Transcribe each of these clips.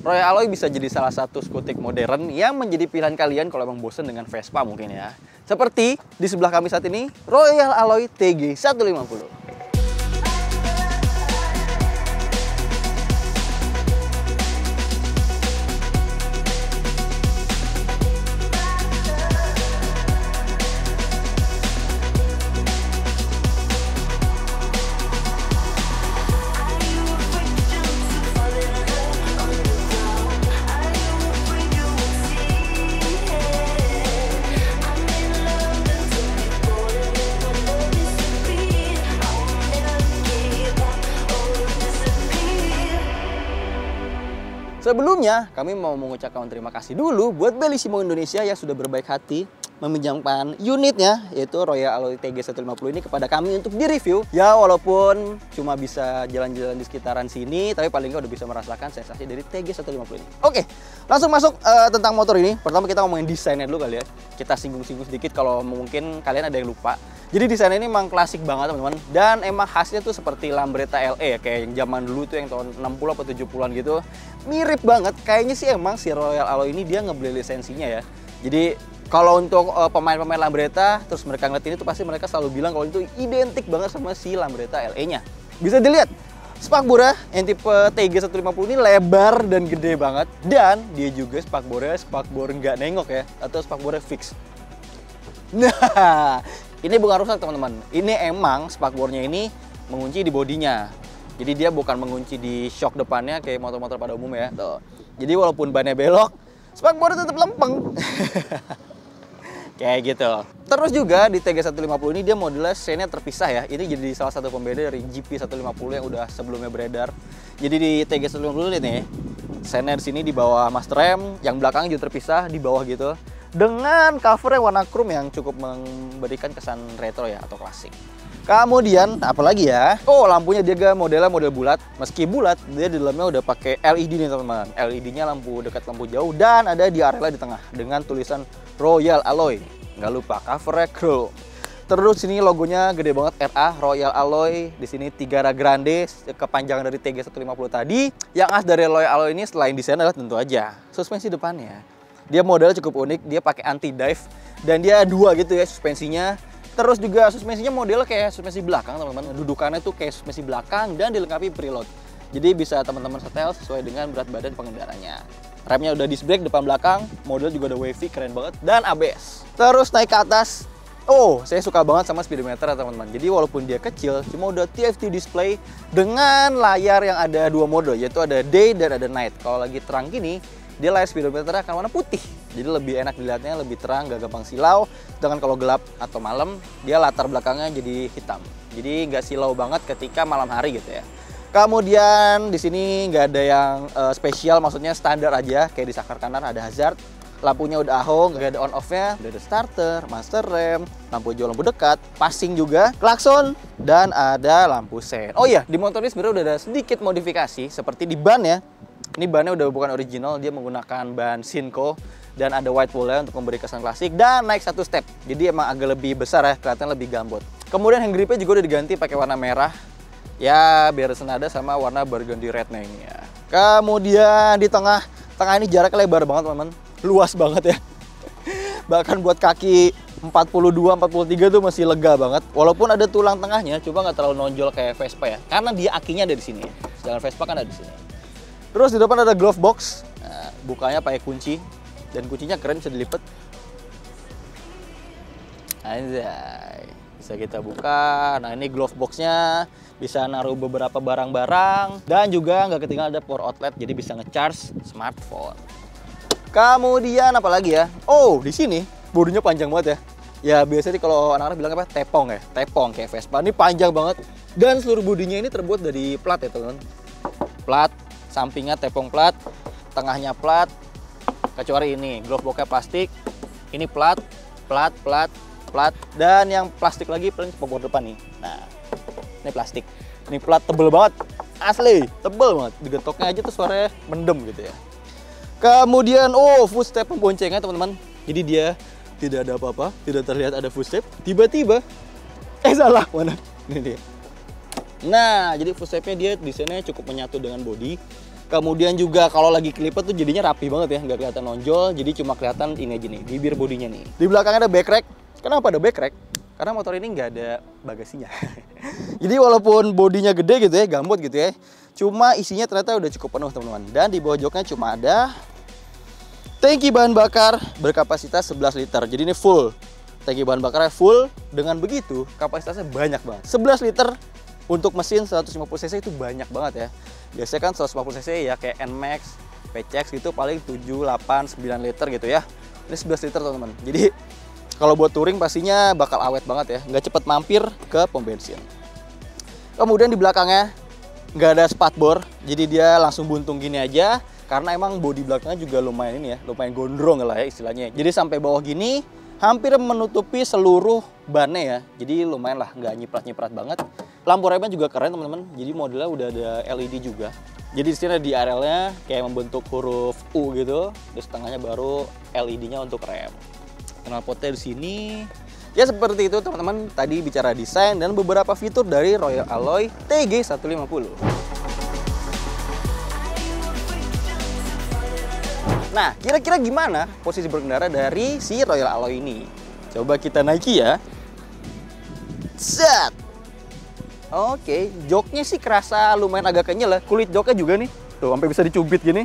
Royal Alloy bisa jadi salah satu skutik modern yang menjadi pilihan kalian kalau emang bosen dengan Vespa mungkin ya. Seperti di sebelah kami saat ini, Royal Alloy TG 150. Sebelumnya, kami mau mengucapkan terima kasih dulu buat Bellissimo Indonesia yang sudah berbaik hati meminjamkan unitnya, yaitu Royal Alloy TG 150 ini kepada kami untuk direview. Ya, walaupun cuma bisa jalan-jalan di sekitaran sini, tapi paling nggak udah bisa merasakan sensasi dari TG 150 ini. Oke, langsung masuk tentang motor ini. Pertama kita ngomongin desainnya dulu kali ya. Kita singgung-singgung sedikit kalau mungkin kalian ada yang lupa. Jadi desainnya ini emang klasik banget teman-teman. Dan emang khasnya tuh seperti Lambretta LE ya, kayak yang zaman dulu tuh yang tahun 60 atau 70-an gitu. Mirip banget, kayaknya sih emang si Royal Alloy ini dia ngebeli lisensinya ya. Jadi kalau untuk pemain-pemain Lambretta, terus mereka ngeliat ini tuh pasti mereka selalu bilang kalau itu identik banget sama si Lambretta LE-nya. Bisa dilihat, spakbornya yang tipe TG 150 ini lebar dan gede banget. Dan dia juga spakbornya spakbor nggak nengok ya, atau spakbornya fix. Nah, ini bukan rusak teman-teman. Ini emang spakbornya ini mengunci di bodinya. Jadi dia bukan mengunci di shock depannya kayak motor-motor pada umumnya ya. Tuh. Jadi walaupun bannya belok, spakbornya tetap lempeng. Kayak gitu. Terus juga di TG 150 ini dia modelnya chainnya terpisah ya. Ini jadi salah satu pembeda dari GP 150 yang udah sebelumnya beredar. Jadi di TG 150 ini chainnya di sini di bawah master rem, yang belakangnya juga terpisah di bawah gitu. Dengan covernya warna chrome yang cukup memberikan kesan retro ya atau klasik. Kemudian apalagi ya? Oh, lampunya dia modelnya model bulat. Meski bulat, dia di dalamnya udah pakai LED nih teman-teman. LED-nya lampu dekat, lampu jauh, dan ada diarela di tengah dengan tulisan Royal Alloy. Nggak lupa covernya chrome. Terus sini logonya gede banget, RA Royal Alloy. Di sini Tigara Grande, kepanjangan dari TG 150 tadi. Yang khas dari Royal Alloy ini selain desain adalah tentu aja suspensi depannya. Dia modelnya cukup unik, dia pakai anti dive dan dia dua gitu ya suspensinya. Terus juga suspensinya modelnya kayak suspensi belakang teman-teman. Dudukannya tuh kayak suspensi belakang dan dilengkapi preload. Jadi bisa teman-teman setel sesuai dengan berat badan pengendaranya. Remnya udah disc brake depan belakang, model juga udah wavy, keren banget, dan ABS. Terus naik ke atas, oh saya suka banget sama speedometer teman-teman. Jadi walaupun dia kecil, cuma udah TFT display dengan layar yang ada dua mode, yaitu ada day dan ada night. Kalau lagi terang gini, dia layar speedometer akan warna putih. Jadi lebih enak dilihatnya, lebih terang, gak gampang silau. Sedangkan kalau gelap atau malam, dia latar belakangnya jadi hitam. Jadi nggak silau banget ketika malam hari gitu ya. Kemudian di sini nggak ada yang spesial, maksudnya standar aja. Kayak di saklar kanan ada hazard, lampunya udah ahong, nggak ada on off-nya. Udah ada starter, master rem, lampu hijau, lampu dekat, passing juga, klakson, dan ada lampu sen. Oh iya, di motor ini sebenarnya udah ada sedikit modifikasi, seperti di ban ya. Ini bannya udah bukan original, dia menggunakan ban Sinco. Dan ada white wall-nya untuk memberi kesan klasik, dan naik satu step. Jadi emang agak lebih besar ya, kelihatan lebih gambot. Kemudian hand gripnya juga udah diganti pakai warna merah. Ya, biar senada sama warna burgundy red-nya ini ya. Kemudian di tengah ini jaraknya lebar banget teman-teman. Luas banget ya. Bahkan buat kaki 42, 43 tuh masih lega banget. Walaupun ada tulang tengahnya, coba nggak terlalu nonjol kayak Vespa ya. Karena dia akinya ada di sini. Sedangkan Vespa kan ada di sini. Terus di depan ada glove box. Nah, bukanya pakai kunci. Dan kuncinya keren, bisa dilipat. Anjay. Bisa kita buka. Nah, ini glove boxnya. Bisa naruh beberapa barang-barang. Dan juga nggak ketinggalan ada power outlet. Jadi bisa nge-charge smartphone. Kemudian apa lagi ya? Oh, di sini bodinya panjang banget ya. Ya, biasanya kalau anak-anak bilang apa? Tepong ya. Tepong kayak Vespa. Ini panjang banget. Dan seluruh bodinya ini terbuat dari plat ya, teman-teman. Plat. Sampingnya tepong plat. Tengahnya plat. Kecuali ini, glove boxnya plastik, ini plat, dan yang plastik lagi paling spakbor depan nih. Nah, ini plastik, ini plat tebel banget, asli, tebel banget. Digetoknya aja tuh suaranya mendem gitu ya. Kemudian, oh, footstep pemboncengan teman-teman. Jadi dia tidak ada apa-apa, tidak terlihat ada footstep. Tiba-tiba, salah, mana? Ini dia. Nah, jadi footstepnya dia desainnya cukup menyatu dengan body. Kemudian juga kalau lagi kelipet tuh jadinya rapi banget ya, nggak kelihatan nonjol, jadi cuma kelihatan ini aja nih, bibir bodinya nih. Di belakangnya ada back rack. Kenapa ada back rack? Karena motor ini nggak ada bagasinya. Jadi walaupun bodinya gede gitu ya, gambut gitu ya, cuma isinya ternyata udah cukup penuh teman-teman. Dan di bawah joknya cuma ada tangki bahan bakar berkapasitas 11 liter. Jadi ini full. Tangki bahan bakarnya full. Dengan begitu kapasitasnya banyak banget. 11 liter untuk mesin 150 cc itu banyak banget ya. Biasanya kan 150 cc ya kayak NMAX, PCX gitu paling 7, 8, 9 liter gitu ya. Ini 11 liter teman-teman. Jadi kalau buat touring pastinya bakal awet banget ya. Nggak cepet mampir ke pom bensin. Kemudian di belakangnya nggak ada spatbor. Jadi dia langsung buntung gini aja. Karena emang bodi belakangnya juga lumayan ini ya, lumayan gondrong lah ya istilahnya. Jadi sampai bawah gini hampir menutupi seluruh bannya ya. Jadi lumayan lah, nggak nyiprat-nyiprat banget. Lampu remnya juga keren teman-teman. Jadi modelnya udah ada LED juga. Jadi di sini di RL-nya kayak membentuk huruf U gitu. Terus tengahnya baru LED-nya untuk rem. Knalpotnya di sini. Ya seperti itu teman-teman. Tadi bicara desain dan beberapa fitur dari Royal Alloy TG 150. Nah, kira-kira gimana posisi berkendara dari si Royal Alloy ini? Coba kita naiki ya. Set. Oke, joknya sih kerasa lumayan agak kenyal ya. Kulit joknya juga nih. Tuh, sampai bisa dicubit gini.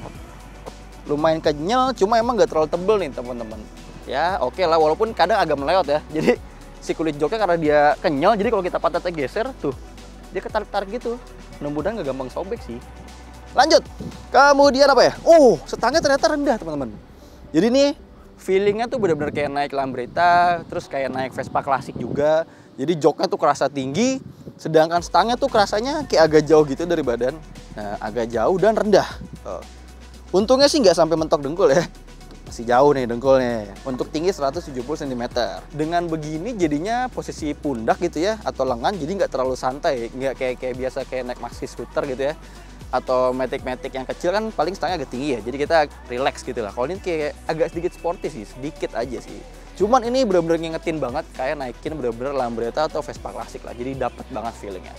Lumayan kenyal, cuma emang nggak terlalu tebel nih teman-teman. Ya, oke lah. Walaupun kadang agak meleot ya. Jadi, si kulit joknya karena dia kenyal, jadi kalau kita pantatnya geser, tuh, dia ketarik-tarik gitu. Mudah-mudahan nggak gampang sobek sih. Lanjut, kemudian apa ya? Setangnya ternyata rendah teman-teman. Jadi nih feelingnya tuh benar-benar kayak naik Lambretta, terus kayak naik Vespa klasik juga. Jadi joknya tuh kerasa tinggi, sedangkan stangnya tuh kerasanya kayak agak jauh gitu dari badan. Nah, agak jauh dan rendah. Untungnya sih nggak sampai mentok dengkul ya. Masih jauh nih dengkulnya. Untuk tinggi 170 cm. Dengan begini jadinya posisi pundak gitu ya, atau lengan jadi nggak terlalu santai. Nggak kayak biasa kayak naik maxi scooter gitu ya. Atau Matic yang kecil kan paling stangnya agak tinggi ya, jadi kita relax gitu lah. Kalau ini kayak agak sedikit sporty sih, sedikit aja sih. Cuman ini bener-bener ngingetin banget kayak naikin bener-bener Lambretta atau Vespa klasik lah, jadi dapet banget feelingnya.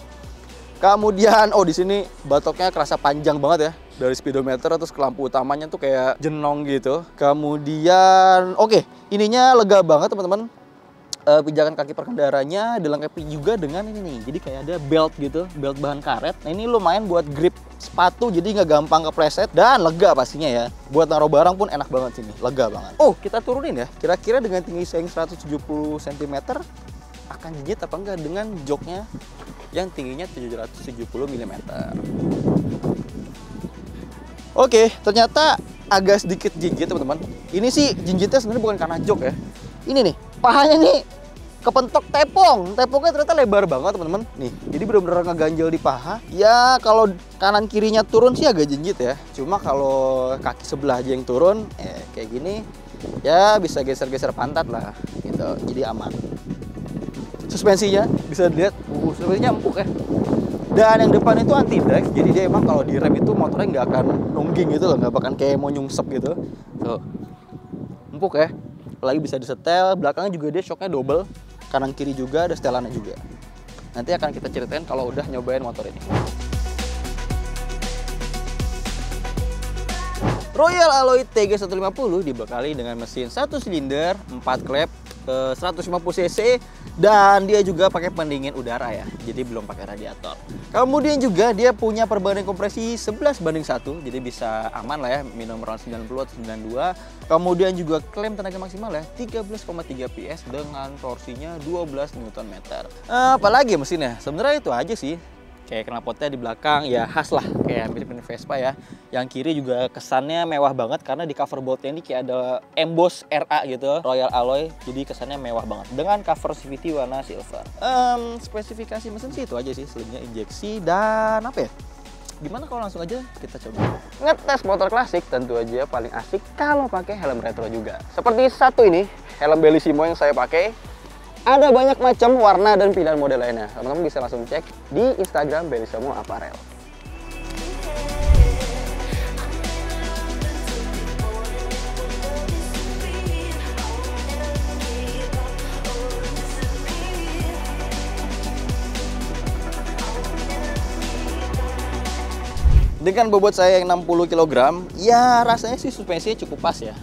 Kemudian di sini batoknya kerasa panjang banget ya, dari speedometer terus ke lampu utamanya tuh kayak jenong gitu. Kemudian ininya lega banget teman-teman. Pijakan kaki perkendaranya dilengkapi juga dengan ini nih, jadi kayak ada belt gitu, belt bahan karet. Nah ini lumayan buat grip sepatu, jadi nggak gampang kepleset dan lega pastinya ya. Buat naruh barang pun enak banget sini, lega banget. Kita turunin ya, kira-kira dengan tinggi saya 170 cm akan jijit apa enggak dengan joknya yang tingginya 770 mm. Ternyata agak sedikit jinjit teman-teman. Ini sih jinjitnya sebenarnya bukan karena jok ya. Ini nih, pahanya nih kepentok tepong. Tepongnya ternyata lebar banget teman-teman. Nih, jadi benar-benar ngeganjel di paha. Ya kalau kanan kirinya turun sih agak jinjit ya. Cuma kalau kaki sebelah aja yang turun, kayak gini, ya bisa geser-geser pantat lah gitu. Jadi aman. Suspensinya bisa dilihat, suspensinya empuk ya. Dan yang depan itu anti drive, jadi dia emang kalau direm itu motornya nggak akan nungging gitu loh, nggak bakal kayak mau nyungsep gitu. Tuh, empuk ya. Apalagi bisa disetel, belakangnya juga dia shocknya double, kanan kiri juga ada setelannya juga. Nanti akan kita ceritain kalau udah nyobain motor ini. Royal Alloy TG 150 dibekali dengan mesin 1 silinder, 4 klep, 150 cc, dan dia juga pakai pendingin udara ya, jadi belum pakai radiator. Kemudian juga dia punya perbandingan kompresi 11:1, jadi bisa aman lah ya, minimum around 90 atau 92. Kemudian juga klaim tenaga maksimal ya 13,3 PS dengan torsinya 12 Nm. Apalagi mesinnya, sebenarnya itu aja sih. Kayak knalpotnya di belakang ya khas lah, kayak mirip-mirip Vespa ya. Yang kiri juga kesannya mewah banget karena di cover boltnya ini kayak ada emboss RA gitu, Royal Alloy. Jadi kesannya mewah banget dengan cover CVT warna silver. Spesifikasi mesin sih itu aja sih, selebihnya injeksi dan apa ya? Gimana kalau langsung aja kita coba ngetes motor klasik? Tentu aja paling asik kalau pakai helm retro juga. Seperti satu ini, helm Bellissimo yang saya pakai. Ada banyak macam warna dan pilihan model lainnya. Teman-teman bisa langsung cek di Instagram Bellissimo Apparel. Dengan bobot saya yang 60 kg, ya rasanya sih suspensinya cukup pas ya.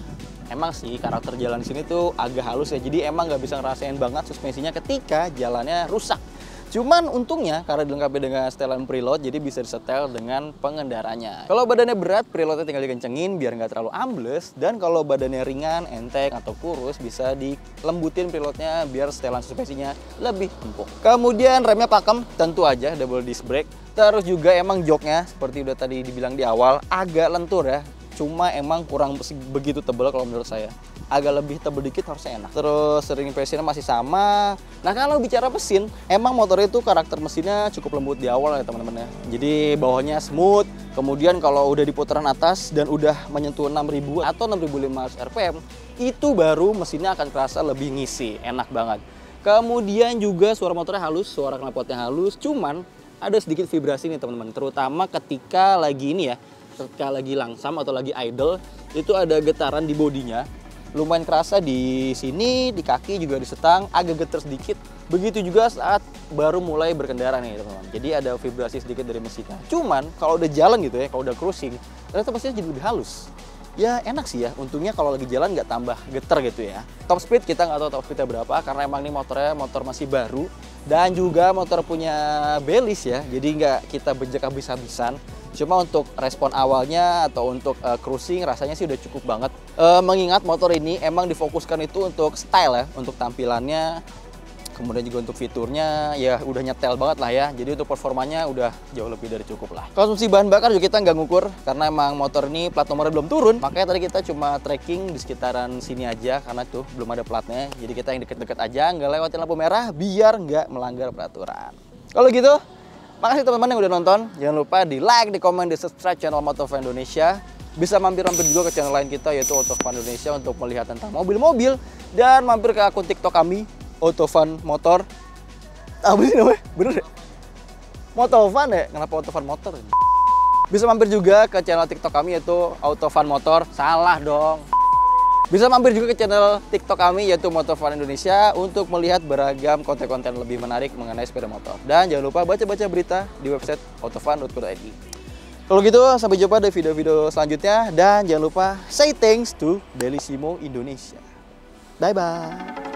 Emang sih karakter jalan sini tuh agak halus ya, jadi emang nggak bisa ngerasain banget suspensinya ketika jalannya rusak. Cuman untungnya karena dilengkapi dengan setelan preload, jadi bisa disetel dengan pengendaranya. Kalau badannya berat, preloadnya tinggal dikencengin biar nggak terlalu ambles. Dan kalau badannya ringan, enteng, atau kurus, bisa dilembutin preloadnya biar setelan suspensinya lebih empuk. Kemudian remnya pakem, tentu aja double disc brake. Terus juga emang joknya, seperti udah tadi dibilang di awal, agak lentur ya. Cuma emang kurang begitu tebal kalau menurut saya. Agak lebih tebal dikit harusnya enak. Terus ring pressure masih sama. Nah kalau bicara mesin, emang motor itu karakter mesinnya cukup lembut di awal ya teman-teman ya. Jadi bawahnya smooth. Kemudian kalau udah di putaran atas dan udah menyentuh 6000 atau 6500 rpm, itu baru mesinnya akan kerasa lebih ngisi, enak banget. Kemudian juga suara motornya halus, suara knalpotnya halus. Cuman ada sedikit vibrasi nih teman-teman, terutama ketika lagi ini ya. Ketika lagi langsam atau lagi idle, itu ada getaran di bodinya. Lumayan kerasa di sini, di kaki juga di setang, agak getar sedikit. Begitu juga saat baru mulai berkendara nih teman-teman. Jadi ada vibrasi sedikit dari mesinnya. Cuman kalau udah jalan gitu ya, kalau udah cruising, ternyata mesinnya jadi lebih halus. Ya enak sih ya, untungnya kalau lagi jalan nggak tambah getar gitu ya. Top speed kita nggak tahu top speednya berapa, karena emang ini motornya motor masih baru. Dan juga motor punya belis ya, jadi nggak kita bejek habis-habisan. Cuma untuk respon awalnya atau untuk cruising rasanya sih udah cukup banget. Mengingat motor ini emang difokuskan itu untuk style ya, untuk tampilannya. Kemudian juga untuk fiturnya ya udah nyetel banget lah ya. Jadi untuk performanya udah jauh lebih dari cukup lah. Konsumsi bahan bakar juga kita nggak ngukur karena emang motor ini plat nomornya belum turun. Makanya tadi kita cuma tracking di sekitaran sini aja karena tuh belum ada platnya. Jadi kita yang deket-deket aja, nggak lewatin lampu merah biar nggak melanggar peraturan. Kalau gitu, makasih teman-teman yang udah nonton. Jangan lupa di like, di komen, di subscribe channel Autofan Indonesia. Bisa mampir-mampir juga ke channel lain kita yaitu Autofan Indonesia untuk melihat tentang mobil-mobil. Dan mampir ke akun TikTok kami, Autofan Motor. Apa sih namanya? Bener ya? Autofan ya? Kenapa Autofan Motor? Bisa mampir juga ke channel TikTok kami yaitu Autofan Motor. Salah dong. Bisa mampir juga ke channel TikTok kami yaitu Autofan Indonesia untuk melihat beragam konten-konten lebih menarik mengenai sepeda motor. Dan jangan lupa baca-baca berita di website autofan.co.id. Kalau gitu sampai jumpa di video-video selanjutnya dan jangan lupa say thanks to Bellissimo Indonesia. Bye bye.